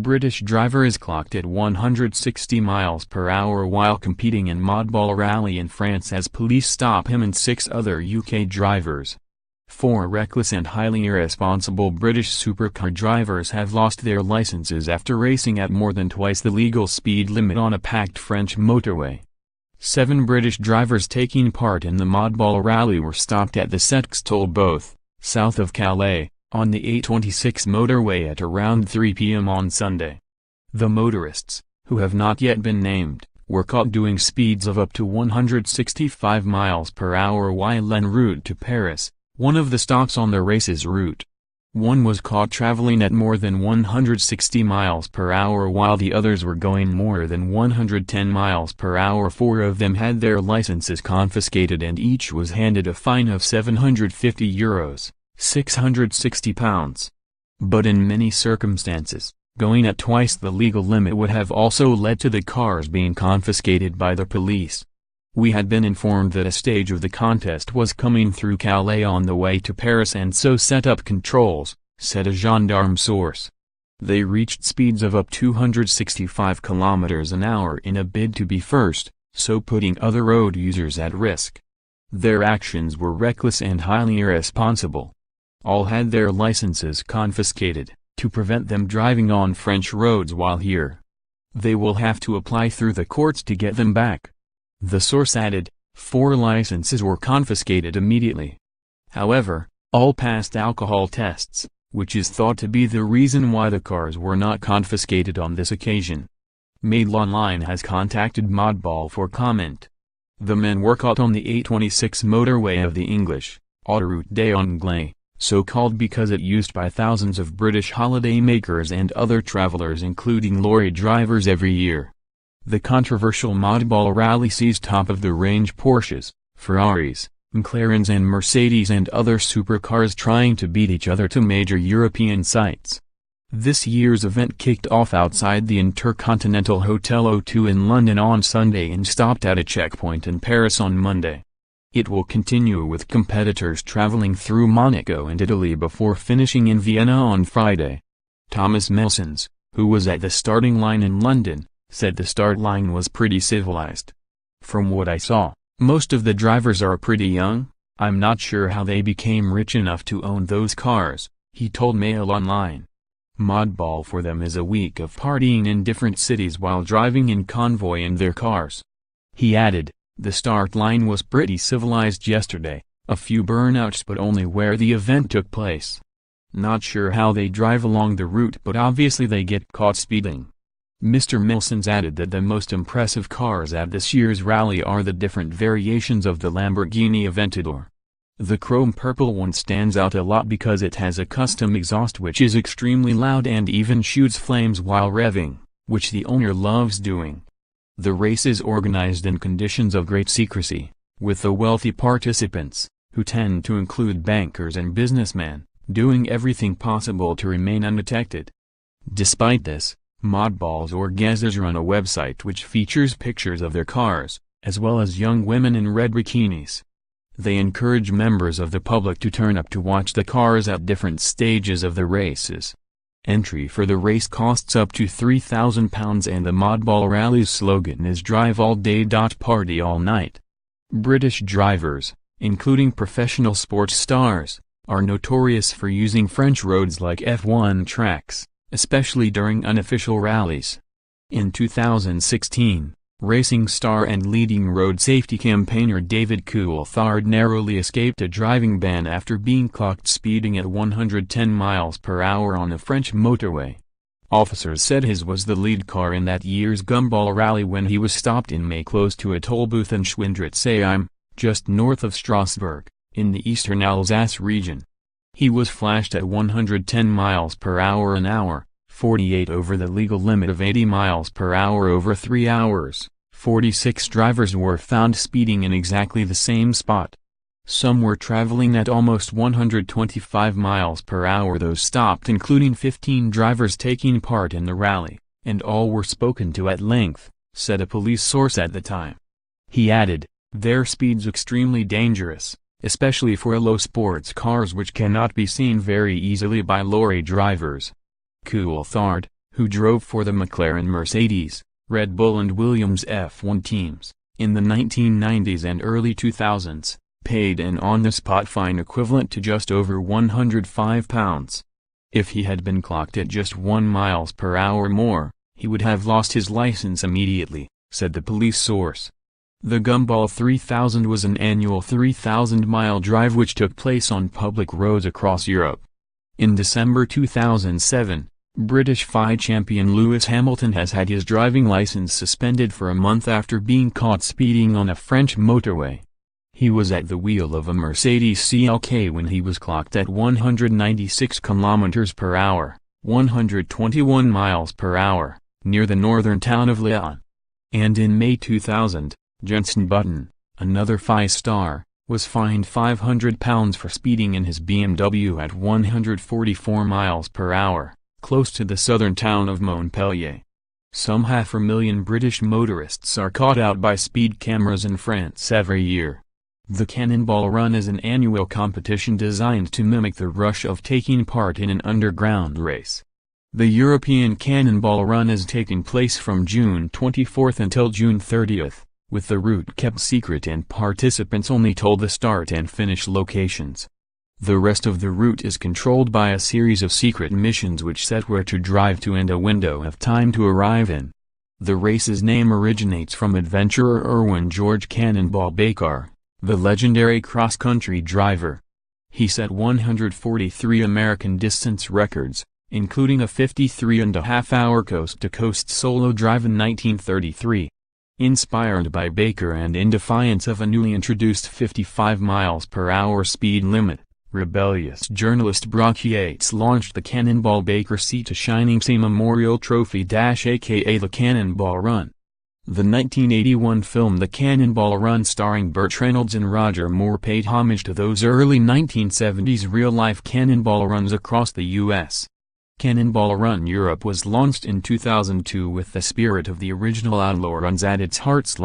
British driver is clocked at 160 miles per hour while competing in Modball rally in France as police stop him and 6 other UK drivers. 4 reckless and highly irresponsible British supercar drivers have lost their licenses after racing at more than twice the legal speed limit on a packed French motorway. 7 British drivers taking part in the Modball rally were stopped at the Setques toll booth, south of Calais, on the A26 motorway at around 3 p.m. on Sunday. The motorists, who have not yet been named, were caught doing speeds of up to 165 miles per hour while en route to Paris, one of the stops on the race's route. One was caught traveling at more than 160 miles per hour while the others were going more than 110 miles per hour. 4 of them had their licenses confiscated and each was handed a fine of €750. £660. But in many circumstances, going at twice the legal limit would have also led to the cars being confiscated by the police. We had been informed that a stage of the contest was coming through Calais on the way to Paris and so set up controls, said a gendarme source. They reached speeds of up to 265 kilometers an hour in a bid to be first, so putting other road users at risk. Their actions were reckless and highly irresponsible. All had their licenses confiscated, to prevent them driving on French roads while here. They will have to apply through the courts to get them back. The source added, 4 licenses were confiscated immediately. However, all passed alcohol tests, which is thought to be the reason why the cars were not confiscated on this occasion. Mail Online has contacted Modball for comment. The men were caught on the A26 motorway of the English, Autoroute des Anglais, so called because it used by thousands of British holidaymakers and other travelers including lorry drivers every year. The controversial Modball rally sees top-of-the-range Porsches, Ferraris, McLarens and Mercedes and other supercars trying to beat each other to major European sites. This year's event kicked off outside the Intercontinental Hotel O2 in London on Sunday and stopped at a checkpoint in Paris on Monday. It will continue with competitors traveling through Monaco and Italy before finishing in Vienna on Friday. Thomas Melsons, who was at the starting line in London, said the start line was pretty civilized. From what I saw, most of the drivers are pretty young. I'm not sure how they became rich enough to own those cars, he told Mail Online. Modball for them is a week of partying in different cities while driving in convoy in their cars. He added, the start line was pretty civilized yesterday, a few burnouts but only where the event took place. Not sure how they drive along the route but obviously they get caught speeding. Mr. Melsons added that the most impressive cars at this year's rally are the different variations of the Lamborghini Aventador. The chrome purple one stands out a lot because it has a custom exhaust which is extremely loud and even shoots flames while revving, which the owner loves doing. The race is organized in conditions of great secrecy, with the wealthy participants, who tend to include bankers and businessmen, doing everything possible to remain undetected. Despite this, Modball's organizers run a website which features pictures of their cars, as well as young women in red bikinis. They encourage members of the public to turn up to watch the cars at different stages of the races. Entry for the race costs up to £3,000 and the Modball rally's slogan is Drive All Day. Party All Night. British drivers, including professional sports stars, are notorious for using French roads like F1 tracks, especially during unofficial rallies. In 2016, racing star and leading road safety campaigner David Coulthard narrowly escaped a driving ban after being clocked speeding at 110 miles per hour on a French motorway. Officers said his was the lead car in that year's Gumball rally when he was stopped in May close to a toll booth in Schwindritz-Heim, just north of Strasbourg, in the eastern Alsace region. He was flashed at 110 miles per hour an hour, 48 over the legal limit of 80 miles per hour over 3 hours. 46 drivers were found speeding in exactly the same spot. Some were traveling at almost 125 miles per hour. Those stopped including 15 drivers taking part in the rally, and all were spoken to at length, said a police source at the time. He added, their speed's extremely dangerous, especially for low sports cars which cannot be seen very easily by lorry drivers. Coulthard, who drove for the McLaren, Mercedes, Red Bull and Williams F1 teams, in the 1990s and early 2000s, paid an on-the-spot fine equivalent to just over £105. If he had been clocked at just 1 miles per hour more, he would have lost his license immediately, said the police source. The Gumball 3000 was an annual 3,000-mile drive which took place on public roads across Europe. In December 2007, British FIA champion Lewis Hamilton has had his driving license suspended for a month after being caught speeding on a French motorway. He was at the wheel of a Mercedes CLK when he was clocked at 196 km per hour, 121 miles per hour, near the northern town of Lyon. And in May 2000, Jenson Button, another FIA star, was fined £500 for speeding in his BMW at 144 miles per hour, close to the southern town of Montpellier. Some 500,000 British motorists are caught out by speed cameras in France every year. The Cannonball Run is an annual competition designed to mimic the rush of taking part in an underground race. The European Cannonball Run is taking place from June 24 until June 30, with the route kept secret and participants only told the start and finish locations. The rest of the route is controlled by a series of secret missions which set where to drive to and a window of time to arrive in. The race's name originates from adventurer Erwin George Cannonball Baker, the legendary cross-country driver. He set 143 American distance records, including a 53.5-hour coast-to-coast solo drive in 1933. Inspired by Baker and in defiance of a newly introduced 55 miles per hour speed limit, rebellious journalist Brock Yates launched the Cannonball Baker Sea to Shining Sea Memorial Trophy aka the Cannonball Run. The 1981 film The Cannonball Run starring Burt Reynolds and Roger Moore paid homage to those early 1970s real-life cannonball runs across the U.S. Cannonball Run Europe was launched in 2002 with the spirit of the original outlaw runs at its heart.